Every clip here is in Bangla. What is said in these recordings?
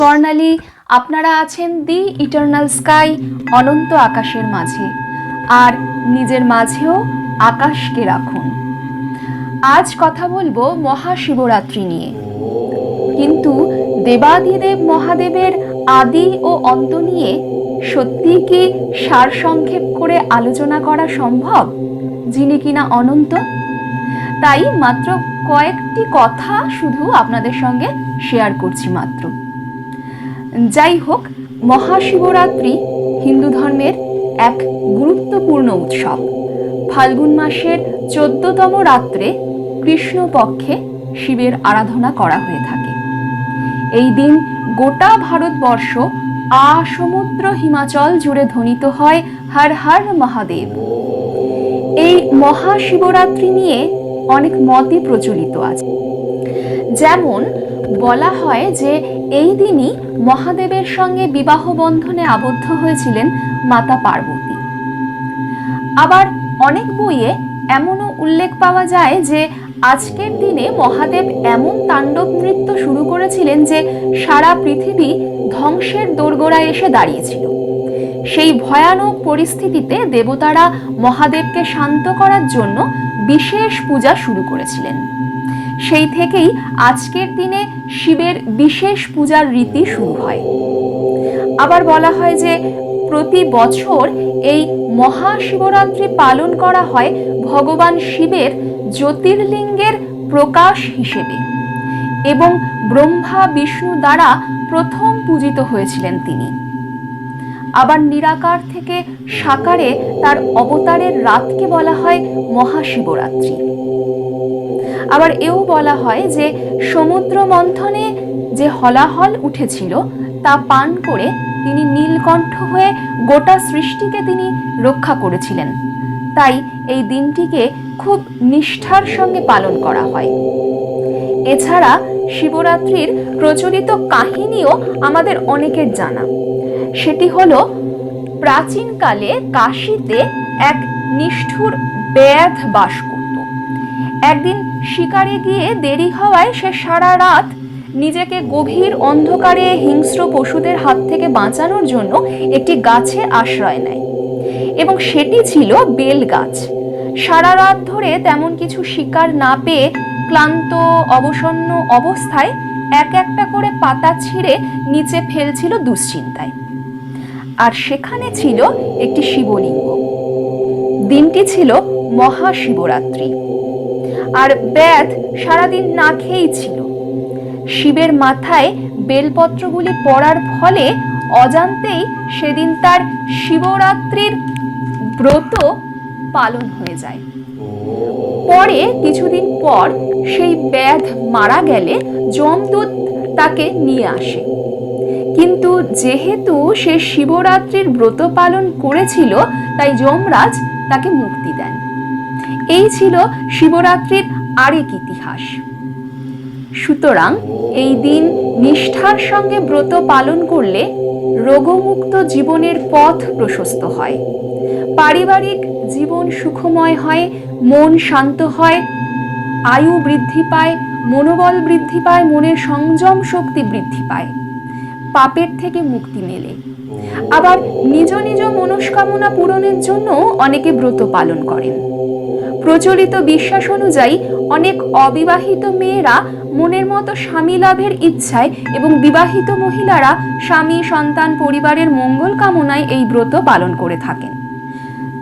বর্ণালী, আপনারা আছেন দি ইটারনাল স্কাই, অনন্ত আকাশের মাঝে, আর নিজের মাঝেও আকাশকে রাখুন। আজ কথা বলবো মহাশিবরাত্রি নিয়ে। কিন্তু দেবাদিদেব মহাদেবের আদি ও অন্ত নিয়ে সত্যি কি সারসংক্ষেপ করে আলোচনা করা সম্ভব, যিনি কিনা অনন্ত? তাই মাত্র কয়েকটি কথা শুধু আপনাদের সঙ্গে শেয়ার করছি মাত্র। যাই হোক, মহাশিবরাত্রি হিন্দু ধর্মের এক গুরুত্বপূর্ণ উৎসব। ফাল্গুন মাসের 14তম রাত্রে কৃষ্ণপক্ষে শিবের আরাধনা করা হয়ে থাকে। এই দিন গোটা ভারতবর্ষ সমুদ্র হিমাচল জুড়ে ধ্বনিত হয় হর হর মহাদেব। এই মহাশিবরাত্রি নিয়ে অনেক মতই প্রচলিত আছে। যেমন বলা হয় যে এই দিনই মহাদেবের সঙ্গে বিবাহ বন্ধনে আবদ্ধ হয়েছিলেন মাতা পার্বতী। আবার অনেক বইয়ে এমনও উল্লেখ পাওয়া যায় যে আজকের দিনে মহাদেব এমন তাণ্ডব নৃত্য শুরু করেছিলেন যে সারা পৃথিবী ধ্বংসের দোরগোড়ায় এসে দাঁড়িয়েছিল। সেই ভয়ানক পরিস্থিতিতে দেবতারা মহাদেবকে শান্ত করার জন্য বিশেষ পূজা শুরু করেছিলেন। সেই থেকেই আজকের দিনে শিবের বিশেষ পূজার রীতি শুরু হয়। আবার বলা হয় যে প্রতি বছর এই মহাশিবরাত্রি পালন করা হয় ভগবান শিবের জ্যোতির্লিঙ্গের প্রকাশ হিসেবে, এবং ব্রহ্মা বিষ্ণু দ্বারা প্রথম পূজিত হয়েছিলেন তিনি। আবার নিরাকার থেকে সাকারে তার অবতারের রাতকে বলা হয় মহাশিবরাত্রি। আবার এও বলা হয় যে সমুদ্র মন্থনে যে হলাহল উঠেছিল তা পান করে তিনি নীলকণ্ঠ হয়ে গোটা সৃষ্টিকে তিনি রক্ষা করেছিলেন। তাই এই দিনটিকে খুব নিষ্ঠার সঙ্গে পালন করা হয়। এছাড়া শিবরাত্রির প্রচলিত কাহিনীও আমাদের অনেকের জানা। সেটি হলো, প্রাচীনকালে কাশীতে এক নিষ্ঠুর ব্যাধ বাস করত। একদিন শিকারে গিয়ে দেরি হওয়ায় সে সারা রাত নিজেকে গভীর অন্ধকারে হিংস্র পশুদের হাত থেকে বাঁচানোর জন্য একটি গাছে আশ্রয় নেয়, এবং সেটি ছিল বেল গাছ। সারা রাত ধরে তেমন কিছু শিকার না পেয়ে ক্লান্ত অবসন্ন অবস্থায় এক একটা করে পাতা ছিঁড়ে নিচে ফেলছিল দুশ্চিন্তায়। আর সেখানে ছিল একটি শিবলিঙ্গ। দিনটি ছিল মহাশিবরাত্রি, আর ব্যাধ সারাদিন না খেয়েই ছিল। শিবের মাথায় বেলপত্রগুলি পড়ার ফলে অজান্তেই সেদিন তার শিবরাত্রির ব্রত পালন হয়ে যায়। পরে কিছুদিন পর সেই ব্যাধ মারা গেলে যমদূত তাকে নিয়ে আসে। কিন্তু যেহেতু সে শিবরাত্রির ব্রত পালন করেছিল, তাই যমরাজ তাকে মুক্তি দেন। এই ছিল শিবরাত্রির আরেক ইতিহাস। সুতরাং এই দিন নিষ্ঠার সঙ্গে ব্রত পালন করলে রোগমুক্ত জীবনের পথ প্রশস্ত হয়, পারিবারিক জীবন সুখময় হয়, মন শান্ত হয়, আয়ু বৃদ্ধি পায়, মনোবল বৃদ্ধি পায়, মনের সংযম শক্তি বৃদ্ধি পায়, পাপের থেকে মুক্তি মেলে। আবার নিজ নিজ মনস্কামনা পূরণের জন্য অনেকে ব্রত পালন করেন। প্রচলিত বিশ্বাস অনুযায়ী অনেক অবিবাহিত মেয়েরা মনের মতো স্বামী লাভের ইচ্ছায় এবং বিবাহিত মহিলারা স্বামী সন্তান পরিবারের মঙ্গল কামনায় এই ব্রত পালন করে থাকেন।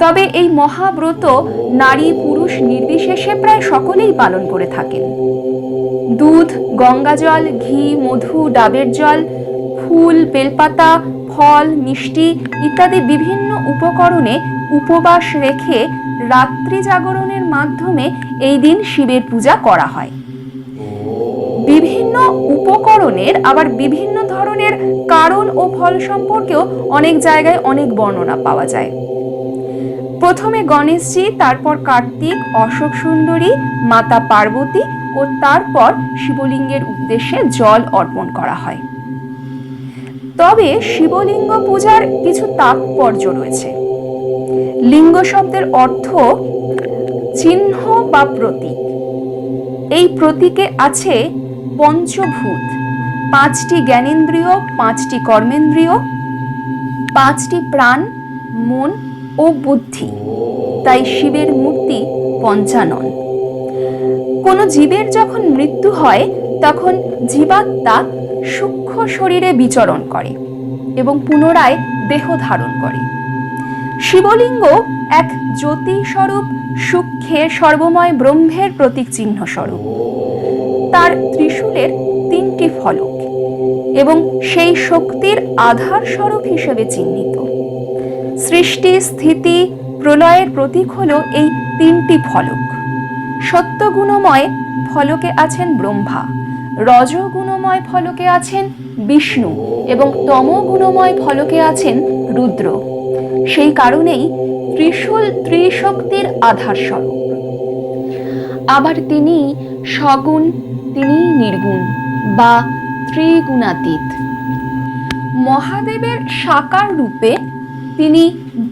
তবে এই মহাব্রত নারী পুরুষ নির্বিশেষে প্রায় সকলেই পালন করে থাকেন। দুধ, গঙ্গাজল, ঘি, মধু, ডাবের জল, ফুল, বেলপাতা, ফল, মিষ্টি ইত্যাদি বিভিন্ন উপকরণে উপবাস রেখে রাত্রি জাগরণের মাধ্যমে এই দিন শিবের পূজা করা হয়। বিভিন্ন উপকরণের আবার বিভিন্ন ধরনের কারণ ও ফল সম্পর্কেও অনেক জায়গায় অনেক বর্ণনা পাওয়া যায়। প্রথমে গণেশজি, তারপর কার্তিক, অশোক সুন্দরী, মাতা পার্বতী ও তারপর শিবলিঙ্গের উদ্দেশ্যে জল অর্পণ করা হয়। তবে শিবলিঙ্গ পূজার কিছু তাৎপর্য রয়েছে। লিঙ্গ শব্দের অর্থ চিহ্ন বা প্রতীক। এই প্রতীকে আছে পঞ্চভূত, 5টি জ্ঞানেন্দ্রিয়, 5টি কর্মেন্দ্রিয়, 5টি প্রাণ, মন ও বুদ্ধি। তাই শিবের মূর্তি পঞ্চানন। কোনো জীবের যখন মৃত্যু হয় তখন জীবাত্মা সূক্ষ্ম শরীরে বিচরণ করে এবং পুনরায় দেহ ধারণ করে। শিবলিঙ্গ এক জ্যোতি স্বরূপ সূক্ষ্মে সর্বময় ব্রহ্মের প্রতীক চিহ্ন স্বরূপ। তার ত্রিশূলের 3টি ফলক এবং সেই শক্তির আধার স্বরূপ হিসেবে চিহ্নিত। সৃষ্টি, স্থিতি, প্রলয়ের প্রতীক হলো এই 3টি ফলক। সত্যগুণময় ফলকে আছেন ব্রহ্মা, রজগুণময় ফলকে আছেন বিষ্ণু এবং তমগুণময় ফলকে আছেন রুদ্র। সেই কারণেই ত্রিশূল ত্রিশক্তির আধার স্বরূপ। আবার তিনি সগুণ, তিনি নির্গুণ বা ত্রিগুণাতীত। মহাদেবের সাকার রূপে তিনি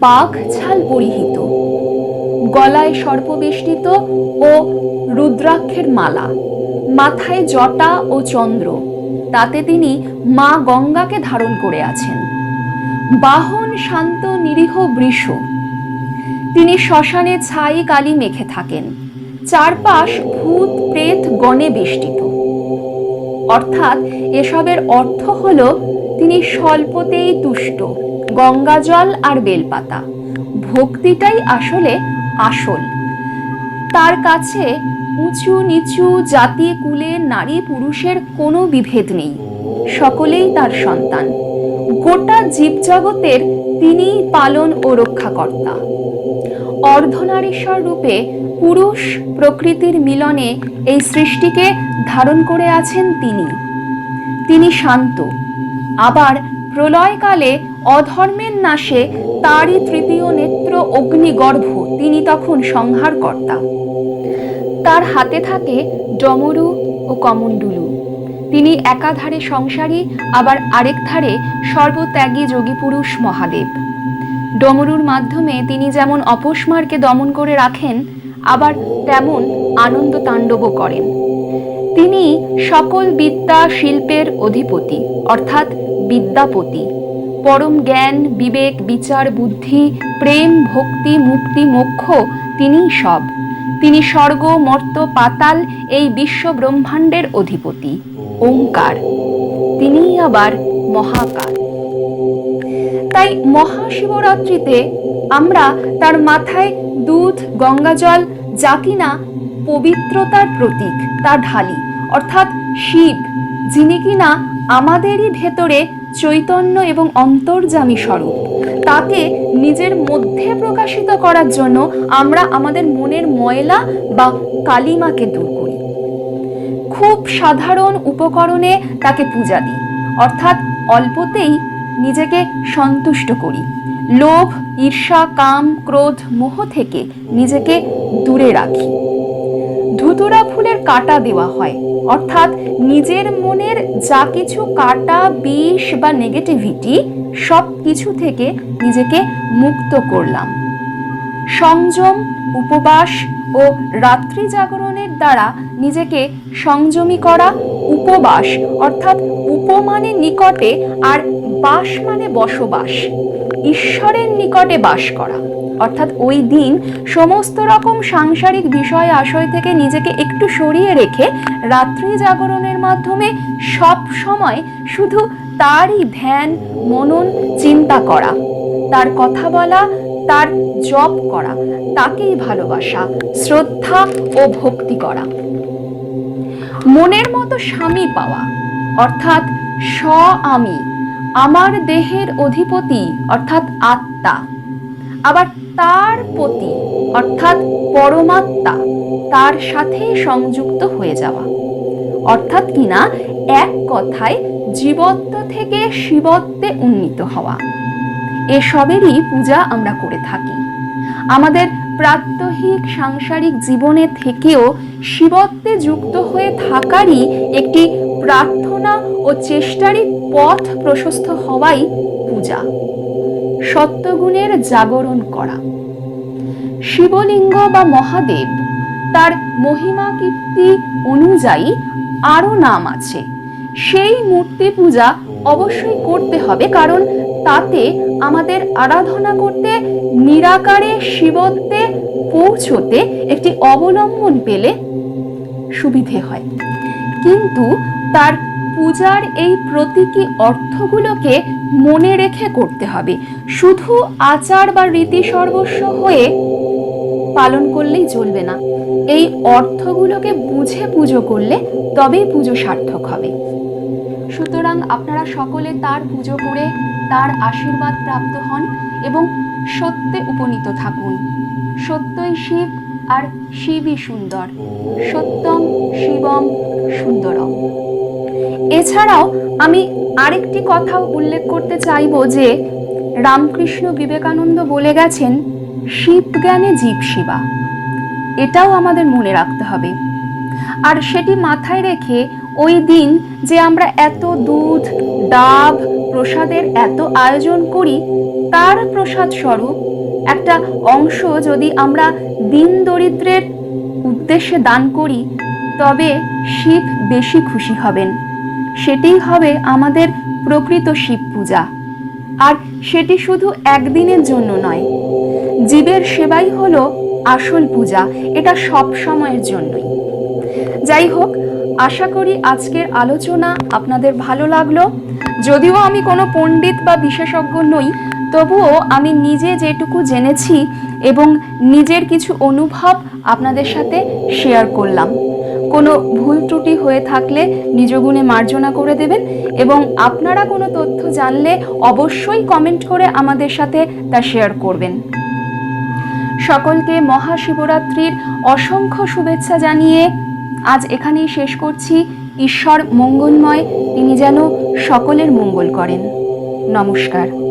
বাঘ ছাল পরিহিত, গলায় সর্পবেষ্টিত ও রুদ্রাক্ষের মালা, মাথায় জটা ও চন্দ্র, তাতে তিনি মা গঙ্গাকে ধারণ করে আছেন। বাহন শান্ত নিরীহ বৃষ। তিনি শ্মশানে ছাই কালি মেখে থাকেন। চারপাশ ভূত প্রেত গণে বেষ্টিত। অর্থাৎ এসবের অর্থ হল তিনি স্বল্পতেই তুষ্ট, গঙ্গাজল আর বেলপাতা। ভক্তিটাই আসলে আসল। তার কাছে উঁচু নিচু, জাতি কুলে, নারী পুরুষের কোনো বিভেদ নেই। সকলেই তার সন্তান। গোটা জীবজগতের তিনিই পালন ও রক্ষাকর্তা। অর্ধনারীশ্বর রূপে পুরুষ প্রকৃতির মিলনে এই সৃষ্টিকে ধারণ করে আছেন তিনি। তিনি শান্ত। আবার প্রলয়কালে অধর্মের নাশে তারই তৃতীয় নেত্র অগ্নিগর্ভ, তিনি তখন সংহারকর্তা। তার হাতে থাকে ডমরু ও কমণ্ডলু। তিনি একাধারে সংসারী, আবার আরেক ধারে সর্বত্যাগী যোগী পুরুষ মহাদেব। ডমরুর মাধ্যমে তিনি যেমন অপস্মারকে দমন করে রাখেন, আবার তেমন আনন্দ তাণ্ডবও করেন। তিনি সকল বিদ্যা শিল্পের অধিপতি, অর্থাৎ বিদ্যাপতি। পরম জ্ঞান, বিবেক, বিচার, বুদ্ধি, প্রেম, ভক্তি, মুক্তি, মোক্ষ তিনিই সব। তিনি স্বর্গ, মর্ত, পাতাল এই বিশ্ব ব্রহ্মাণ্ডের অধিপতি। ওঙ্কার, তিনিই আবার মহাকাল। তাই মহাশিবরাত্রিতে আমরা তার মাথায় দুধ, গঙ্গাজল, যা কিনা পবিত্রতার প্রতীক, তা ঢালি। অর্থাৎ শিব, যিনি কিনা আমাদেরই ভেতরে চৈতন্য এবং অন্তর্যামী স্বরূপ, তাকে নিজের মধ্যে প্রকাশিত করার জন্য আমরা আমাদের মনের ময়লা বা কালিমাকে দূর করি। খুব সাধারণ উপকরণে তাকে পূজা দিই, অর্থাৎ অল্পতেই নিজেকে সন্তুষ্ট করি। লোভ, ঈর্ষা, কাম, ক্রোধ, মোহ থেকে নিজেকে দূরে রাখি। ধুতুরা ফুলের কাঁটা দেওয়া হয়, অর্থাৎ নিজের মনের যা কিছু কাঁটা, বিষ বা নেগেটিভিটি, সব কিছু থেকে নিজেকে মুক্ত করলাম। সংযম, উপবাস ও রাত্রি জাগরণের দ্বারা নিজেকে সংযমী করা। উপবাস অর্থাৎ উপ মানে নিকটে আর বাস মানে বসবাস, ঈশ্বরের নিকটে বাস করা। অর্থাৎ ওই দিন সমস্ত রকম সাংসারিক বিষয় আশয় থেকে নিজেকে একটু সরিয়ে রেখে রাত্রি জাগরণের মাধ্যমে সব সময় শুধু তারই ধ্যান, মনন, চিন্তা করা, তার কথা বলা, তার জপ করা, তাকেই ভালোবাসা, শ্রদ্ধা ও ভক্তি করা। মনের মতো স্বামী পাওয়া, অর্থাৎ স্ব আমি, আমার দেহের অধিপতি অর্থাৎ আত্মা, আবার তার পতি অর্থাৎ পরমাত্মা, তার সাথে সংযুক্ত হয়ে যাওয়া। অর্থাৎ কিনা এক কথায় জীবত্ব থেকে শিবত্বে উন্নীত হওয়া। এসবেরই পূজা আমরা করে থাকি। আমাদের প্রাত্যহিক সাংসারিক জীবনে থেকেও শিবত্বে যুক্ত হয়ে থাকারই একটি প্রার্থনা ও চেষ্টারই পথ প্রশস্ত হওয়াই পূজা। সত্যগুণের জাগরণ করা। শিবলিঙ্গ বা মহাদেব, তার মহিমা কীর্তি অনুযায়ী আরও নাম আছে। সেই মূর্তি পূজা অবশ্যই করতে হবে, কারণ তাতে আমাদের আরাধনা করতে, নিরাকারে শিবত্বে পৌঁছতে একটি অবলম্বন পেলে সুবিধে হয়। কিন্তু তার পূজার এই প্রতীকী অর্থগুলোকে মনে রেখে করতে হবে। শুধু আচার বা রীতি সর্বস্ব হয়ে পালন করলেই চলবে না। এই অর্থগুলোকে বুঝে পুজো করলে তবেই পুজো সার্থক হবে। সুতরাং আপনারা সকলে তার পুজো করে তার আশীর্বাদ প্রাপ্ত হন এবং সত্যে উপনীত থাকুন। সত্যই শিব আর শিবই সুন্দর, সত্যম শিবম সুন্দরম। এছাড়াও আমি আরেকটি কথাও উল্লেখ করতে চাইব যে রামকৃষ্ণ বিবেকানন্দ বলে গেছেন, শিব জ্ঞানে জীব শিবা। এটাও আমাদের মনে রাখতে হবে। আর সেটি মাথায় রেখে ওই দিন যে আমরা এত দুধ, ডাব, প্রসাদের এত আয়োজন করি, তার প্রসাদ স্বরূপ একটা অংশ যদি আমরা দিন দরিদ্রের উদ্দেশ্যে দান করি, তবে শিব বেশি খুশি হবেন। সেটিই হবে আমাদের প্রকৃত শিব পূজা। আর সেটি শুধু একদিনের জন্য নয়, জীবের সেবাই হলো আসল পূজা, এটা সব সময়ের জন্যই। যাই হোক, আশা করি আজকের আলোচনা আপনাদের ভালো লাগলো। যদিও আমি কোনো পণ্ডিত বা বিশেষজ্ঞ নই, তবুও আমি নিজে যেটুকু জেনেছি এবং নিজের কিছু অনুভব আপনাদের সাথে শেয়ার করলাম। কোনো ভুল ত্রুটি হয়ে থাকলে নিজ গুণে মার্জনা করে দেবেন এবং আপনারা কোনো তথ্য জানলে অবশ্যই কমেন্ট করে আমাদের সাথে তা শেয়ার করবেন। সকলকে মহাশিবরাত্রির অসংখ্য শুভেচ্ছা জানিয়ে আজ এখানেই শেষ করছি। ঈশ্বর মঙ্গলময়, তিনি যেন সকলের মঙ্গল করেন। নমস্কার।